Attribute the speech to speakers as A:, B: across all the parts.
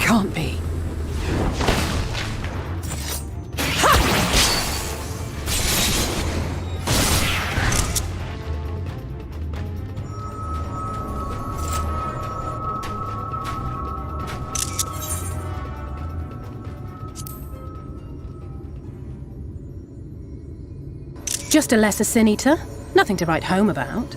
A: can't be. Just a lesser sin eater. Nothing to write home about.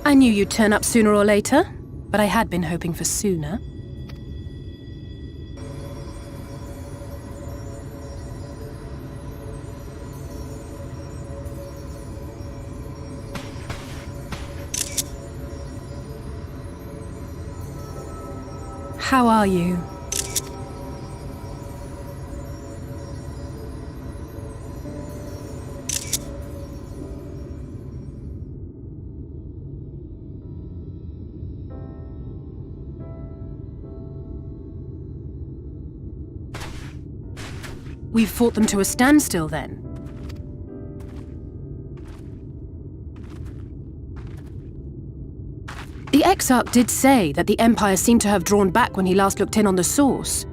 A: I knew you'd turn up sooner or later, but I had been hoping for sooner. How are you? We've fought them to a standstill, then. The Exarch did say that the Empire seemed to have drawn back when he last looked in on the source.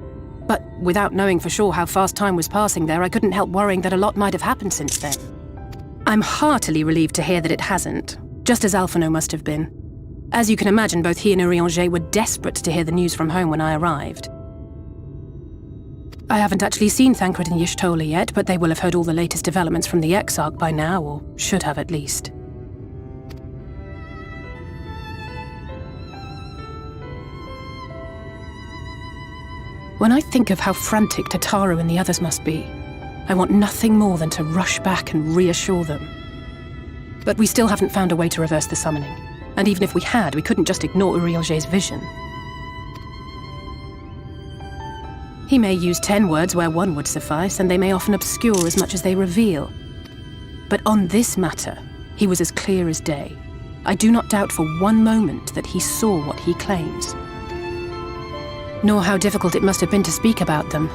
A: But without knowing for sure how fast time was passing there, I couldn't help worrying that a lot might have happened since then. I'm heartily relieved to hear that it hasn't, just as Alphino must have been. As you can imagine, both he and Urianger were desperate to hear the news from home when I arrived. I haven't actually seen Thancred and Y'shtola yet, but they will have heard all the latest developments from the Exarch by now, or should have at least. When I think of how frantic Tataru and the others must be, I want nothing more than to rush back and reassure them. But we still haven't found a way to reverse the summoning. And even if we had, we couldn't just ignore Urianger's vision. He may use 10 words where one would suffice, and they may often obscure as much as they reveal. But on this matter, he was as clear as day. I do not doubt for one moment that he saw what he claims. Nor how difficult it must have been to speak about them.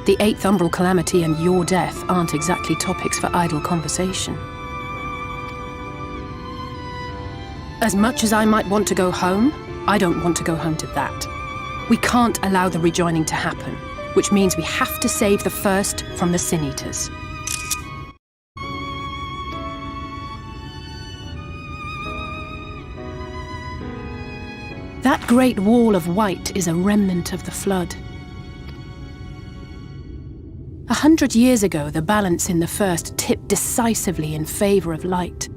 A: The 8th umbral calamity and your death aren't exactly topics for idle conversation. As much as I might want to go home, I don't want to go home to that. We can't allow the rejoining to happen, which means we have to save the first from the Sin Eaters. That great wall of white is a remnant of the flood. 100 years ago, the balance in the first tipped decisively in favor of light.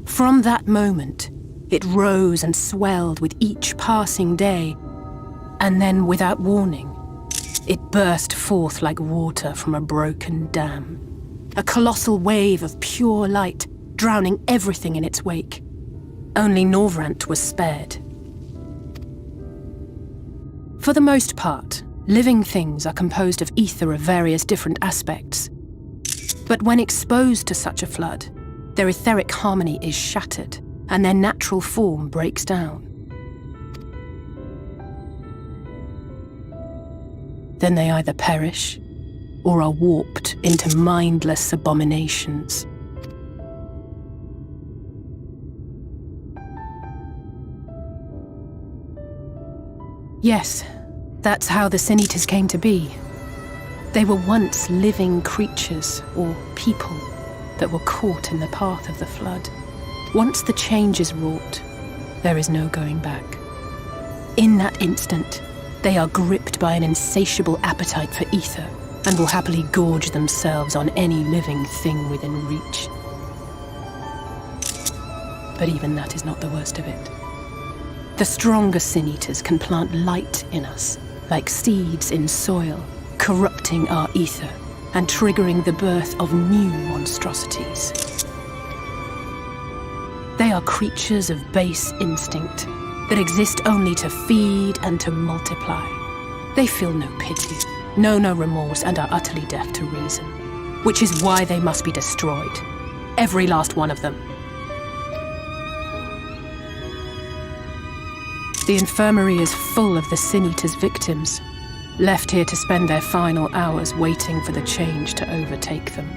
A: From that moment, it rose and swelled with each passing day, and then, without warning, it burst forth like water from a broken dam. A colossal wave of pure light, drowning everything in its wake. Only Norvrant was spared. For the most part, living things are composed of ether of various different aspects. But when exposed to such a flood, their etheric harmony is shattered, and their natural form breaks down. Then they either perish, or are warped into mindless abominations. Yes, that's how the Sin Eaters came to be. They were once living creatures, or people, that were caught in the path of the flood. Once the change is wrought, there is no going back. In that instant, they are gripped by an insatiable appetite for ether, and will happily gorge themselves on any living thing within reach. But even that is not the worst of it. The stronger Sin Eaters can plant light in us, like seeds in soil, corrupting our ether and triggering the birth of new monstrosities. They are creatures of base instinct that exist only to feed and to multiply. They feel no pity, know no remorse, and are utterly deaf to reason, which is why they must be destroyed. Every last one of them. The infirmary is full of the Sin Eaters' victims, left here to spend their final hours waiting for the change to overtake them.